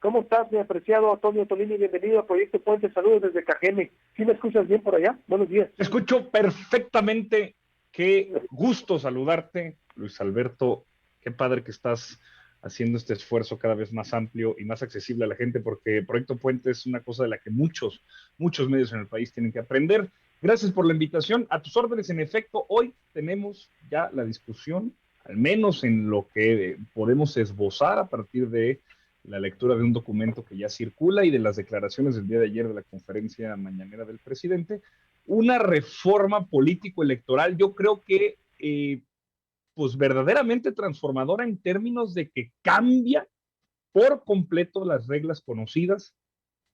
¿Cómo estás, mi apreciado Antonio Tolini? Bienvenido a Proyecto Puente. Saludos desde Cajeme. ¿Sí me escuchas bien por allá? Buenos días. Te escucho perfectamente. Qué gusto saludarte, Luis Alberto. Qué padre que estás haciendo este esfuerzo cada vez más amplio y más accesible a la gente, porque Proyecto Puente es una cosa de la que muchos medios en el país tienen que aprender. Gracias por la invitación. A tus órdenes, en efecto, hoy tenemos ya la discusión, al menos en lo que podemos esbozar a partir de la lectura de un documento que ya circula y de las declaraciones del día de ayer de la conferencia mañanera del presidente, una reforma político-electoral, yo creo que pues verdaderamente transformadora en términos de que cambia por completo las reglas conocidas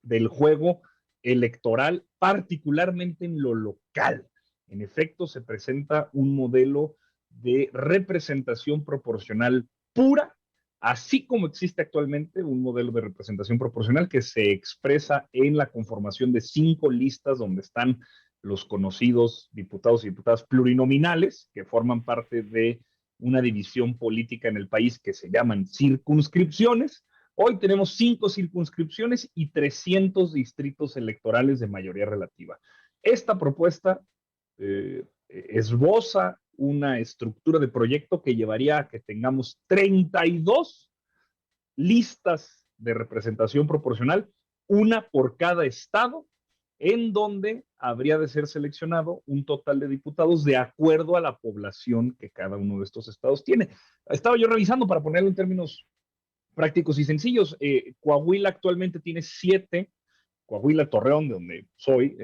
del juego electoral, particularmente en lo local. En efecto, se presenta un modelo de representación proporcional pura, así como existe actualmente un modelo de representación proporcional que se expresa en la conformación de 5 listas donde están los conocidos diputados y diputadas plurinominales que forman parte de una división política en el país que se llaman circunscripciones. Hoy tenemos 5 circunscripciones y 300 distritos electorales de mayoría relativa. Esta propuesta esboza una estructura de proyecto que llevaría a que tengamos 32 listas de representación proporcional, una por cada estado, en donde habría de ser seleccionado un total de diputados de acuerdo a la población que cada uno de estos estados tiene. Estaba yo revisando para ponerlo en términos prácticos y sencillos. Coahuila actualmente tiene 7, Coahuila, Torreón, de donde soy.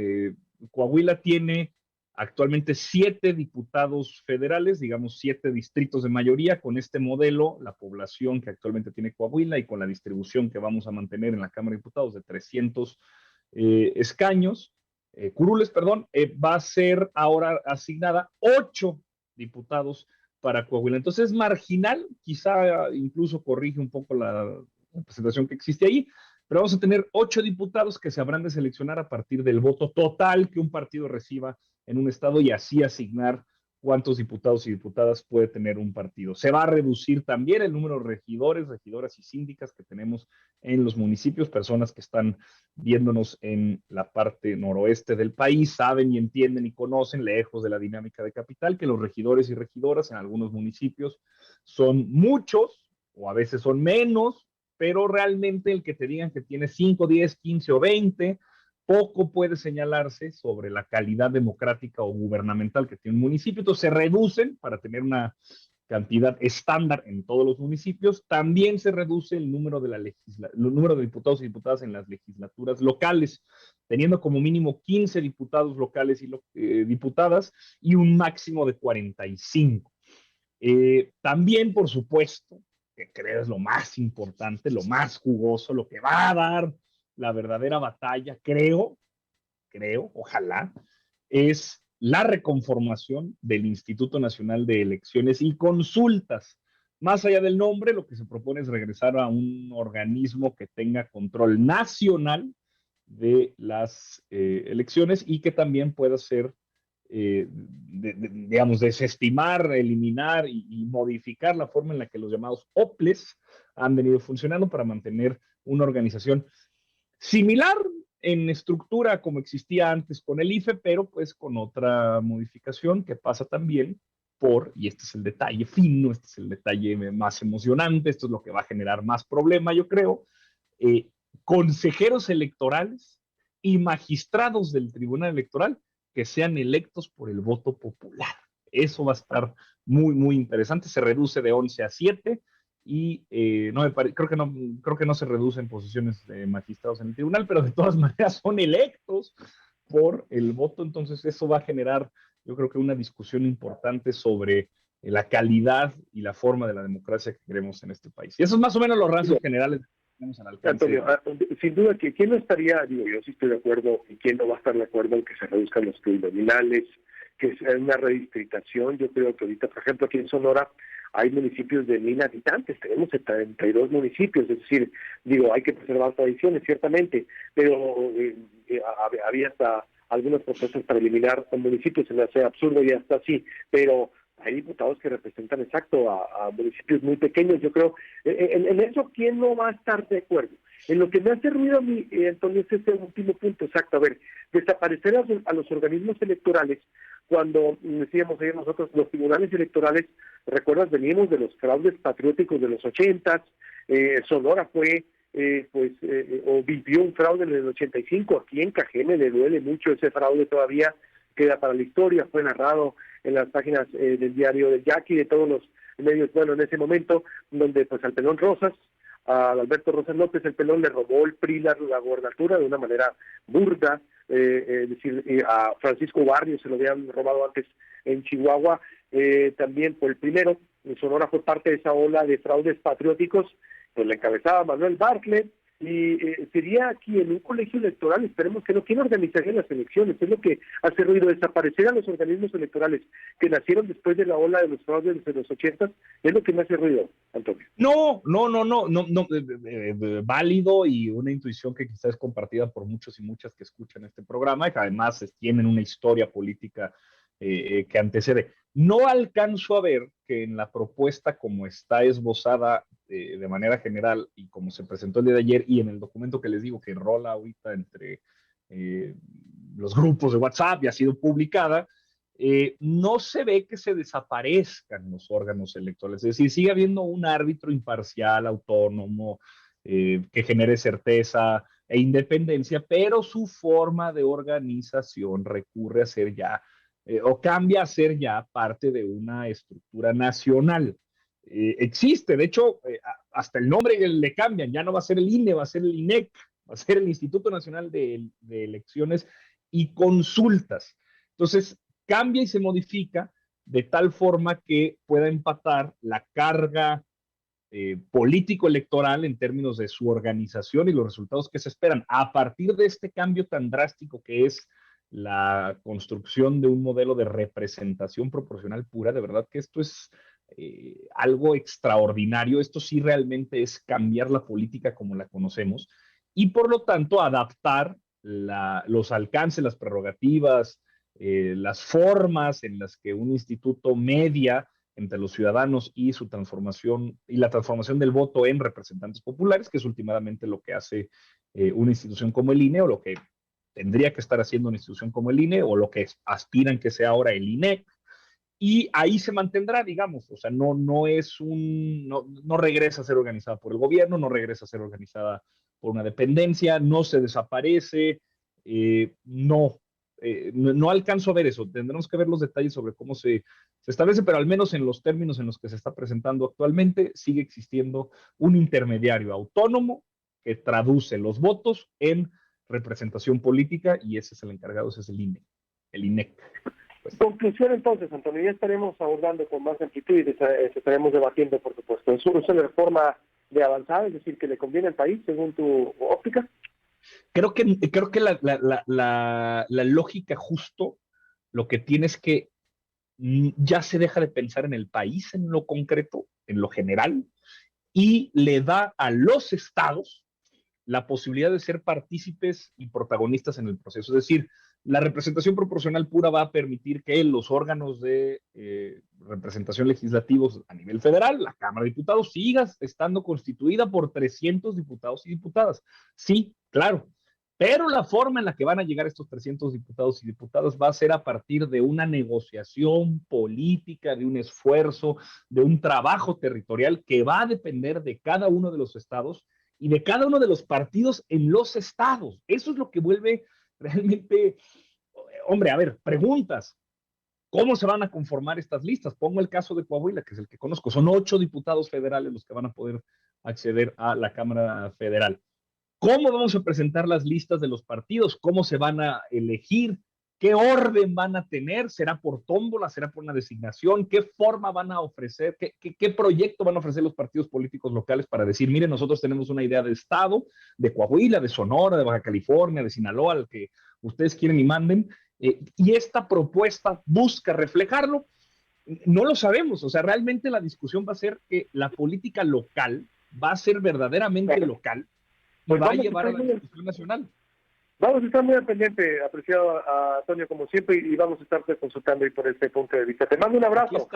Coahuila tiene actualmente 7 diputados federales, digamos 7 distritos de mayoría. Con este modelo, la población que actualmente tiene Coahuila y con la distribución que vamos a mantener en la Cámara de Diputados de 300 escaños, curules, perdón, va a ser ahora asignada 8 diputados para Coahuila. Entonces es marginal, quizá incluso corrige un poco la representación que existe ahí, pero vamos a tener 8 diputados que se habrán de seleccionar a partir del voto total que un partido reciba en un estado y así asignar cuántos diputados y diputadas puede tener un partido. Se va a reducir también el número de regidores, regidoras y síndicas que tenemos en los municipios, personas que están viéndonos en la parte noroeste del país, saben y entienden y conocen, lejos de la dinámica de capital, que los regidores y regidoras en algunos municipios son muchos o a veces son menos, pero realmente el que te digan que tiene 5, 10, 15 o 20, poco puede señalarse sobre la calidad democrática o gubernamental que tiene un municipio. Entonces se reducen para tener una cantidad estándar en todos los municipios. También se reduce el número el número de diputados y diputadas en las legislaturas locales, teniendo como mínimo 15 diputados locales y diputadas y un máximo de 45. También, por supuesto, que creo es lo más importante, lo más jugoso, lo que va a dar la verdadera batalla, ojalá, es la reconformación del Instituto Nacional de Elecciones y Consultas. Más allá del nombre, lo que se propone es regresar a un organismo que tenga control nacional de las elecciones y que también pueda ser, digamos, desestimar, eliminar y modificar la forma en la que los llamados OPLES han venido funcionando para mantener una organización similar en estructura como existía antes con el IFE, pero pues con otra modificación que pasa también por, y este es el detalle fino, este es el detalle más emocionante, esto es lo que va a generar más problema, yo creo, eh, consejeros electorales y magistrados del Tribunal Electoral que sean electos por el voto popular. Eso va a estar muy interesante. Se reduce de 11 a 7 y no creo que no se reducen posiciones de magistrados en el tribunal, pero de todas maneras son electos por el voto. Entonces eso va a generar, yo creo que una discusión importante sobre la calidad y la forma de la democracia que queremos en este país. Y eso es más o menos los rasgos generales que tenemos al alcance. Antonio, sin duda que quién no estaría, digo, yo sí estoy de acuerdo, y quién no va a estar de acuerdo en que se reduzcan los plurinominales, que sea una redistritación. Yo creo que ahorita, por ejemplo, aquí en Sonora hay municipios de 1,000 habitantes, tenemos 72 municipios, es decir, digo, hay que preservar tradiciones, ciertamente, pero había hasta algunas propuestas para eliminar municipios, se me hace absurdo y hasta así, pero hay diputados que representan exacto a municipios muy pequeños. Yo creo, en eso, ¿quién no va a estar de acuerdo? En lo que me hace ruido a mí, Antonio, es este último punto, exacto. A ver, desaparecer a los organismos electorales, cuando decíamos ayer nosotros, los tribunales electorales, recuerdas, veníamos de los fraudes patrióticos de los 80s, Sonora fue, o vivió un fraude en el 85, aquí en Cajeme le duele mucho ese fraude todavía, queda para la historia, fue narrado en las páginas del diario del Yaqui, de todos los medios, bueno, en ese momento, donde pues al Pelón Rosas, a Alberto Rosas López, el Pelón le robó el PRI la gobernatura de una manera burda, es decir, a Francisco Barrios se lo habían robado antes en Chihuahua, también por el primero, en Sonora fue parte de esa ola de fraudes patrióticos, pues la encabezaba Manuel Bartlett, y sería aquí en un colegio electoral, esperemos que no, ¿quién organizaría las elecciones? Es lo que hace ruido, desaparecer a los organismos electorales que nacieron después de la ola de los fraudes de los 80, es lo que me hace ruido, Antonio. No, válido y una intuición que quizás es compartida por muchos y muchas que escuchan este programa y que además tienen una historia política que antecede. No alcanzo a ver que en la propuesta como está esbozada de manera general y como se presentó el día de ayer y en el documento que les digo que rola ahorita entre los grupos de WhatsApp y ha sido publicada, no se ve que se desaparezcan los órganos electorales. Es decir, sigue habiendo un árbitro imparcial, autónomo, que genere certeza e independencia, pero su forma de organización recurre a ser ya, o cambia a ser ya parte de una estructura nacional. Existe, de hecho, hasta el nombre le cambian, ya no va a ser el INE, va a ser el INEC, va a ser el Instituto Nacional de Elecciones y Consultas. Entonces, cambia y se modifica de tal forma que pueda empatar la carga político-electoral en términos de su organización y los resultados que se esperan. A partir de este cambio tan drástico que es la construcción de un modelo de representación proporcional pura, de verdad que esto es algo extraordinario. Esto sí realmente es cambiar la política como la conocemos y por lo tanto adaptar los alcances, las prerrogativas, las formas en las que un instituto media entre los ciudadanos y su transformación y la transformación del voto en representantes populares, que es últimamente lo que hace una institución como el INE o lo que tendría que estar haciendo una institución como el INE o lo que aspiran que sea ahora el INEC. Y ahí se mantendrá, digamos, o sea, no es no regresa a ser organizada por el gobierno, no regresa a ser organizada por una dependencia, no se desaparece, no alcanzo a ver eso. Tendremos que ver los detalles sobre cómo se establece, pero al menos en los términos en los que se está presentando actualmente, sigue existiendo un intermediario autónomo que traduce los votos en representación política y ese es el encargado, ese es el INE, el INEC. Pues. Conclusión entonces, Antonio, ya estaremos abordando con más amplitud y estaremos debatiendo, por supuesto. ¿Es una reforma de avanzada, es decir, que le conviene al país, según tu óptica? Creo que la lógica justo lo que tiene es que ya se deja de pensar en el país en lo concreto, en lo general, y le da a los estados la posibilidad de ser partícipes y protagonistas en el proceso. Es decir, la representación proporcional pura va a permitir que los órganos de representación legislativos a nivel federal, la Cámara de Diputados, siga estando constituida por 300 diputados y diputadas. Sí, claro, pero la forma en la que van a llegar estos 300 diputados y diputadas va a ser a partir de una negociación política, de un esfuerzo, de un trabajo territorial que va a depender de cada uno de los estados y de cada uno de los partidos en los estados. Eso es lo que vuelve realmente, hombre, a ver, preguntas. ¿Cómo se van a conformar estas listas? Pongo el caso de Coahuila, que es el que conozco. Son 8 diputados federales los que van a poder acceder a la Cámara Federal. ¿Cómo vamos a presentar las listas de los partidos? ¿Cómo se van a elegir? ¿Qué orden van a tener? ¿Será por tómbola? ¿Será por una designación? ¿Qué forma van a ofrecer? ¿Qué proyecto van a ofrecer los partidos políticos locales para decir, miren, nosotros tenemos una idea de Estado, de Coahuila, de Sonora, de Baja California, de Sinaloa, al que ustedes quieren y manden? Y esta propuesta busca reflejarlo. No lo sabemos. O sea, realmente la discusión va a ser que la política local va a ser verdaderamente local y pues va a llevar a la discusión nacional. Vamos a estar muy al pendiente, apreciado a Antonio, como siempre, y vamos a estar consultando y por este punto de vista. Te mando un abrazo.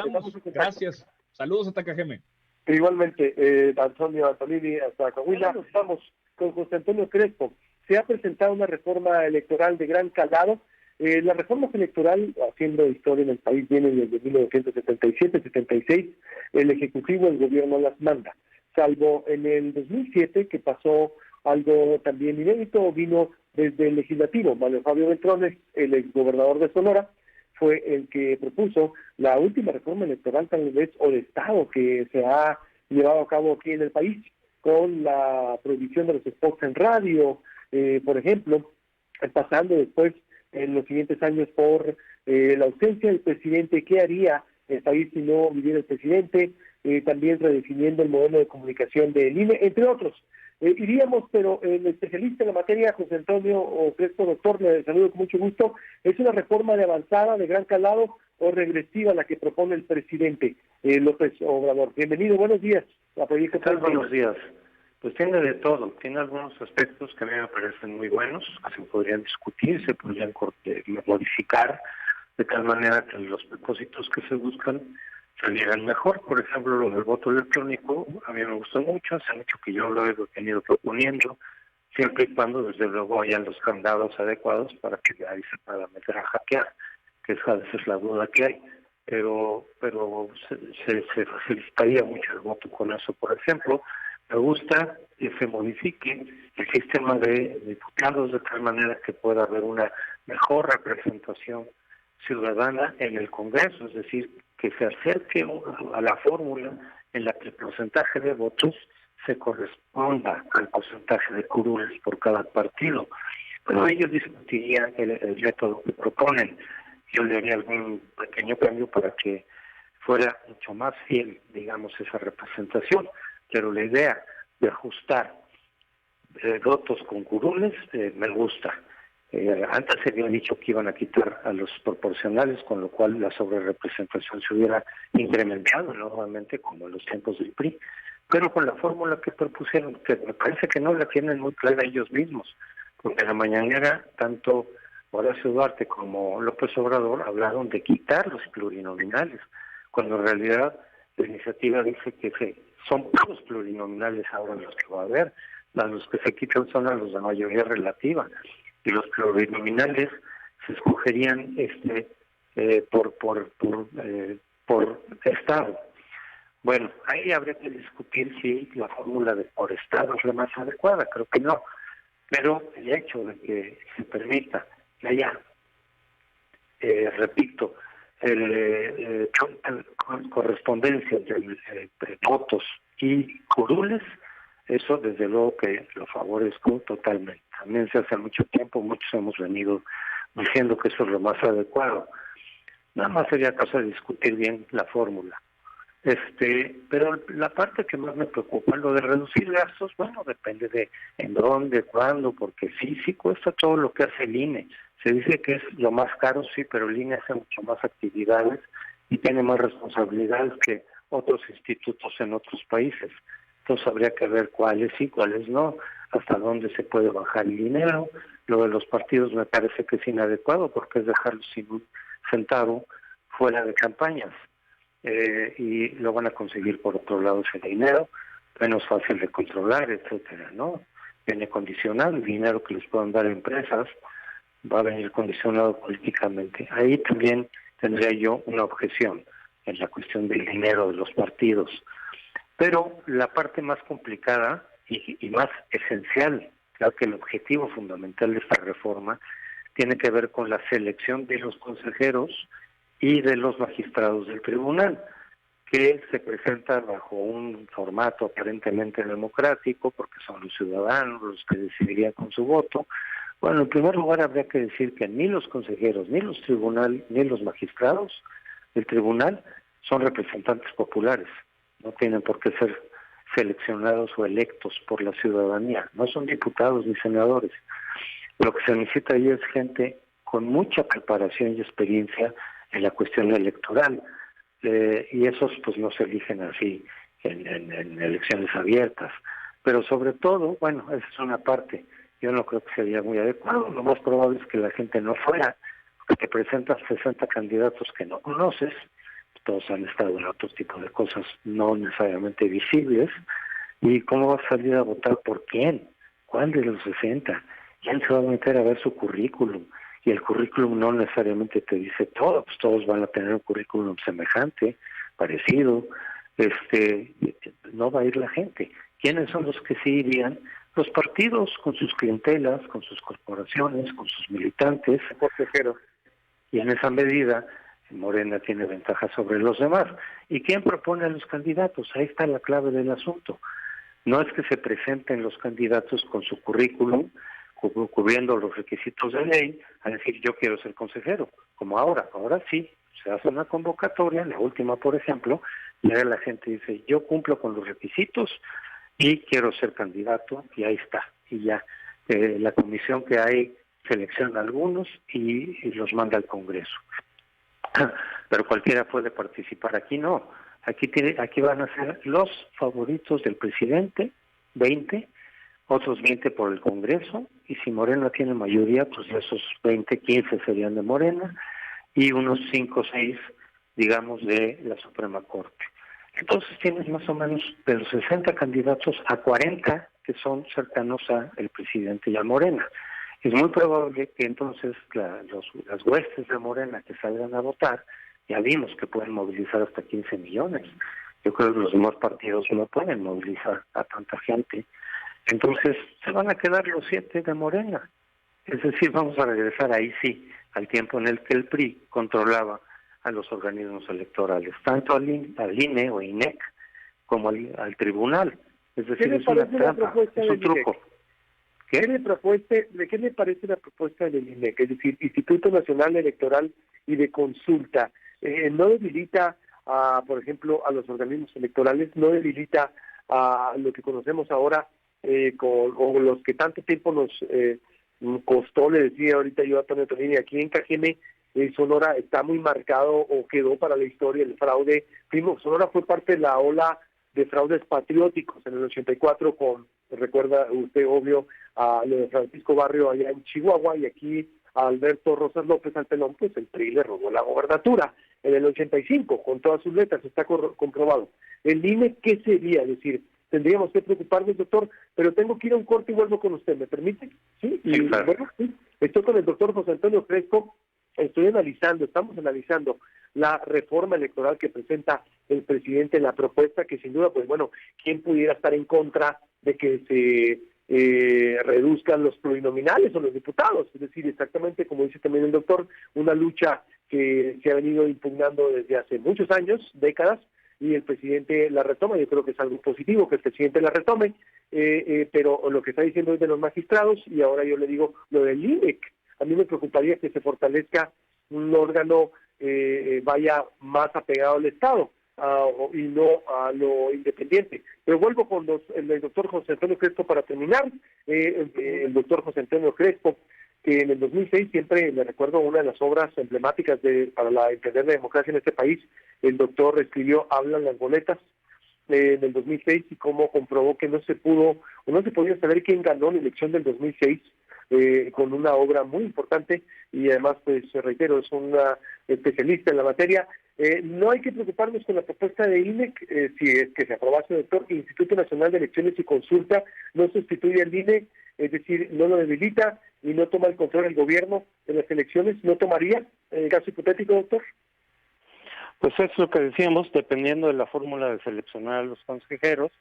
Gracias. Saludos hasta Cajeme. Igualmente, Antonio Antolini, hasta Coahuila. Vamos con José Antonio Crespo. Se ha presentado una reforma electoral de gran calado. Las reformas electorales, haciendo historia en el país, vienen desde 1977-76. El Ejecutivo, el gobierno las manda. Salvo en el 2007, que pasó algo también inédito, vino desde el Legislativo. Manuel Fabio Beltrones, el exgobernador de Sonora, fue el que propuso la última reforma electoral tal vez o de Estado que se ha llevado a cabo aquí en el país, con la prohibición de los spots en radio, por ejemplo, pasando después en los siguientes años por la ausencia del presidente. ¿Qué haría el país si no viviera el presidente? También redefiniendo el modelo de comunicación del INE, entre otros. Iríamos, pero el especialista en la materia, José Antonio Crespo, doctor, le saludo con mucho gusto. ¿Es una reforma de avanzada, de gran calado o regresiva la que propone el presidente López Obrador? Bienvenido, buenos días. ¿Qué tal? Buenos días. Pues tiene de todo, tiene algunos aspectos que a mí me parecen muy buenos, que se podrían discutir, se podrían modificar de tal manera que los propósitos que se buscan salieran mejor. Por ejemplo, lo del voto electrónico, a mí me gustó mucho, hace mucho que yo lo he venido proponiendo, siempre y cuando desde luego hayan los candados adecuados para que nadie se pueda meter a hackear, que esa a veces la duda que hay. Pero se facilitaría mucho el voto con eso. Por ejemplo, me gusta que se modifique el sistema de diputados de tal manera que pueda haber una mejor representación ciudadana en el Congreso, es decir, que se acerque a la fórmula en la que el porcentaje de votos se corresponda al porcentaje de curules por cada partido. Pero ellos discutirían el método que proponen. Yo le haría algún pequeño cambio para que fuera mucho más fiel, digamos, esa representación. Pero la idea de ajustar votos con curules me gusta. Antes se había dicho que iban a quitar a los proporcionales, con lo cual la sobrerepresentación se hubiera incrementado nuevamente, como en los tiempos del PRI. Pero con la fórmula que propusieron, que me parece que no la tienen muy clara ellos mismos, porque en la mañanera tanto Horacio Duarte como López Obrador hablaron de quitar los plurinominales, cuando en realidad la iniciativa dice que son puros plurinominales ahora los que va a haber. Los que se quitan son a los de mayoría relativa, y los plurinominales se escogerían por estado. Bueno, ahí habría que discutir si la fórmula de por estado es la más adecuada, creo que no, pero el hecho de que se permita que haya, repito, correspondencia entre votos y curules, eso desde luego que lo favorezco totalmente. También se hace mucho tiempo, muchos hemos venido diciendo que eso es lo más adecuado. Nada más sería cosa de discutir bien la fórmula. Pero la parte que más me preocupa, lo de reducir gastos, bueno, depende de en dónde, cuándo, porque sí cuesta todo lo que hace el INE. Se dice que es lo más caro, sí, pero el INE hace mucho más actividades y tiene más responsabilidades que otros institutos en otros países. Entonces habría que ver cuáles sí, cuáles no, hasta dónde se puede bajar el dinero. Lo de los partidos me parece que es inadecuado porque es dejarlos sin un centavo fuera de campañas. Y lo van a conseguir por otro lado ese dinero, menos fácil de controlar, etcétera, ¿no? Viene condicionado, el dinero que les puedan dar empresas va a venir condicionado políticamente. Ahí también tendría yo una objeción en la cuestión del dinero de los partidos. Pero la parte más complicada y más esencial, claro que el objetivo fundamental de esta reforma tiene que ver con la selección de los consejeros y de los magistrados del tribunal, que se presenta bajo un formato aparentemente democrático, porque son los ciudadanos los que decidirían con su voto. Bueno, en primer lugar habría que decir que ni los consejeros, ni los magistrados del tribunal son representantes populares, no tienen por qué ser seleccionados o electos por la ciudadanía, no son diputados ni senadores. Lo que se necesita ahí es gente con mucha preparación y experiencia en la cuestión electoral, y esos pues no se eligen así en elecciones abiertas, pero sobre todo, bueno, esa es una parte, yo no creo que sería muy adecuado. Lo más probable es que la gente no fuera, porque te presentas 60 candidatos que no conoces, todos han estado en otro tipo de cosas no necesariamente visibles, y cómo vas a salir a votar por quién, ¿Cuál de los 60? ¿Quién se va a meter a ver su currículum? Y el currículum no necesariamente te dice todo, pues todos van a tener un currículum semejante, parecido, no va a ir la gente. ¿Quiénes son los que sí irían? Los partidos con sus clientelas, con sus corporaciones, con sus militantes. Consejero. Y en esa medida, Morena tiene ventaja sobre los demás. ¿Y quién propone a los candidatos? Ahí está la clave del asunto. No es que se presenten los candidatos con su currículum, cubriendo los requisitos de ley, a decir yo quiero ser consejero, como ahora sí, se hace una convocatoria, la última por ejemplo, y ahora la gente dice yo cumplo con los requisitos y quiero ser candidato, y ahí está, y ya, la comisión que hay selecciona algunos y los manda al Congreso. Pero cualquiera puede participar, aquí no, aquí van a ser los favoritos del presidente, 20, otros 20 por el Congreso, y si Morena tiene mayoría, pues de esos 20, 15 serían de Morena, y unos 5 o 6, digamos, de la Suprema Corte. Entonces tienes más o menos de los 60 candidatos a 40 que son cercanos al presidente y a Morena. Es muy probable que entonces las huestes de Morena que salgan a votar, ya vimos que pueden movilizar hasta 15 millones. Yo creo que los demás partidos no pueden movilizar a tanta gente. Entonces se van a quedar los 7 de Morena. Es decir, vamos a regresar ahí sí al tiempo en el que el PRI controlaba a los organismos electorales, tanto al INE o INEC como al tribunal. Es decir, es una trampa, es un truco. ¿Qué le parece la propuesta del INEC? Es decir, Instituto Nacional Electoral y de Consulta. ¿No debilita, por ejemplo, a los organismos electorales? ¿No debilita a lo que conocemos ahora o los que tanto tiempo nos costó? Le decía ahorita yo a Antonio Tonini, aquí en Cajeme, Sonora está muy marcado o quedó para la historia el fraude. Primo, Sonora fue parte de la ola de fraudes patrióticos en el 84 recuerda usted, obvio, a lo de Francisco Barrio allá en Chihuahua, y aquí a Alberto Rosas López al pelón, pues el PRI le robó la gobernatura en el 85, con todas sus letras, está comprobado. El INE, ¿qué sería? Es decir, tendríamos que preocuparnos, doctor, pero tengo que ir a un corte y vuelvo con usted, ¿me permite? Sí, claro. Bueno, sí, estoy con el doctor José Antonio Crespo. Estamos analizando la reforma electoral que presenta el presidente, la propuesta que sin duda, pues bueno, ¿quién pudiera estar en contra de que se reduzcan los plurinominales o los diputados? Es decir, exactamente como dice también el doctor, una lucha que se ha venido impugnando desde hace muchos años, décadas, y el presidente la retoma. Yo creo que es algo positivo que el presidente la retome, pero lo que está diciendo es de los magistrados, y ahora yo le digo lo del INEC. A mí me preocuparía que se fortalezca un órgano, vaya más apegado al Estado y no a lo independiente. Pero vuelvo con el doctor José Antonio Crespo para terminar. El doctor José Antonio Crespo, que en el 2006 siempre me recuerdo una de las obras emblemáticas para entender la democracia en este país. El doctor escribió Hablan las boletas en el 2006 y cómo comprobó que no se podía saber quién ganó la elección del 2006. Con una obra muy importante, y además, pues reitero, es una especialista en la materia. No hay que preocuparnos con la propuesta de INEC, si es que se aprobase, doctor. Instituto Nacional de Elecciones y Consulta no sustituye al INEC, es decir, no lo debilita y no toma el control del gobierno en las elecciones. ¿No tomaría, en el caso hipotético, doctor? Pues es lo que decíamos, dependiendo de la fórmula de seleccionar a los consejeros,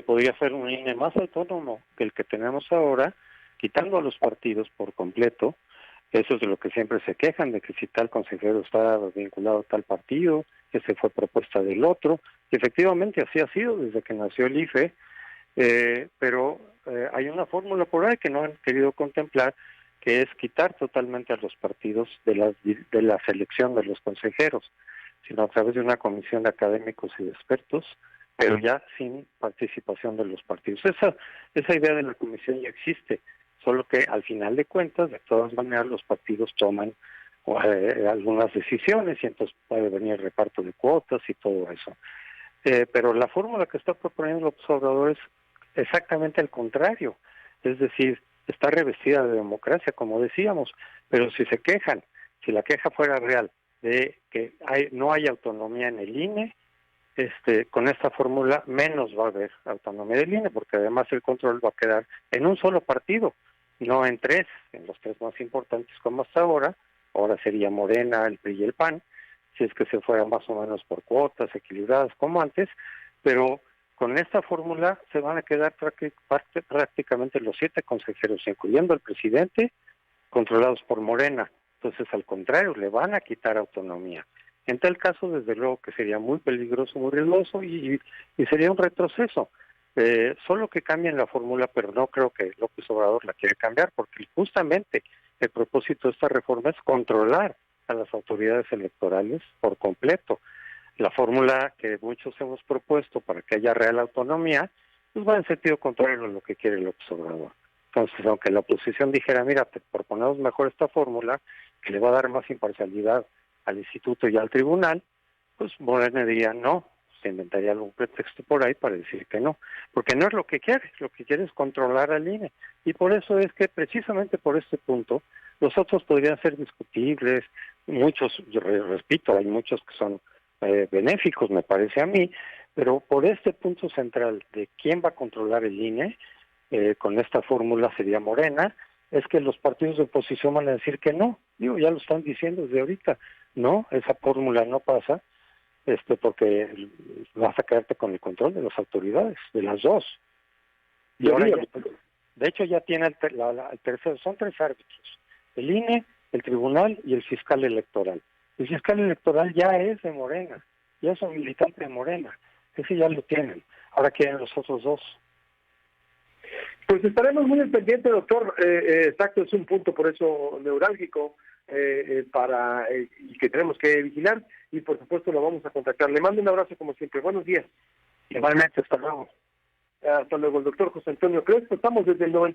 podría ser un INE más autónomo que el que tenemos ahora, quitando a los partidos por completo. Eso es de lo que siempre se quejan, de que si tal consejero está vinculado a tal partido, ese fue propuesta del otro. Y efectivamente así ha sido desde que nació el IFE, pero hay una fórmula por ahí que no han querido contemplar, que es quitar totalmente a los partidos de la selección de los consejeros, sino a través de una comisión de académicos y de expertos, pero ya sin participación de los partidos. Esa idea de la comisión ya existe, solo que al final de cuentas, de todas maneras, los partidos toman algunas decisiones y entonces puede venir el reparto de cuotas y todo eso. Pero la fórmula que está proponiendo López Obrador es exactamente al contrario, es decir, está revestida de democracia, como decíamos, pero si se quejan, si la queja fuera real de que no hay autonomía en el INE, con esta fórmula menos va a haber autonomía del INE, porque además el control va a quedar en un solo partido, no en tres, en los tres más importantes como hasta ahora. Ahora sería Morena, el PRI y el PAN, si es que se fueran más o menos por cuotas equilibradas como antes, pero con esta fórmula se van a quedar prácticamente los 7 consejeros, incluyendo el presidente, controlados por Morena. Entonces, al contrario, le van a quitar autonomía. En tal caso, desde luego que sería muy peligroso, muy riesgoso y sería un retroceso. Solo que cambien la fórmula, pero no creo que López Obrador la quiere cambiar, porque justamente el propósito de esta reforma es controlar a las autoridades electorales por completo. La fórmula que muchos hemos propuesto para que haya real autonomía, pues va en sentido contrario a lo que quiere López Obrador. Entonces, aunque la oposición dijera, mira, te proponemos mejor esta fórmula, que le va a dar más imparcialidad al instituto y al tribunal, pues Morena diría no, se inventaría algún pretexto por ahí para decir que no, porque no es lo que quiere es controlar al INE, y por eso es que precisamente por este punto, los otros podrían ser discutibles, muchos, yo repito, hay muchos que son benéficos, me parece a mí, pero por este punto central de quién va a controlar el INE, con esta fórmula sería Morena, es que los partidos de oposición van a decir que no, ya lo están diciendo desde ahorita, no, esa fórmula no pasa, porque vas a quedarte con el control de las autoridades, de las dos. Y ahora de hecho ya tiene el tercero, son 3 árbitros, el INE, el tribunal y el fiscal electoral. El fiscal electoral ya es de Morena, ya es un militante de Morena, ese ya lo tienen, ahora quieren los otros 2. Pues estaremos muy al pendiente, doctor. Exacto, es un punto por eso neurálgico y que tenemos que vigilar, y por supuesto lo vamos a contactar. Le mando un abrazo como siempre. Buenos días. Igualmente, hasta luego. Hasta luego, el doctor José Antonio Crespo. Estamos desde el 90.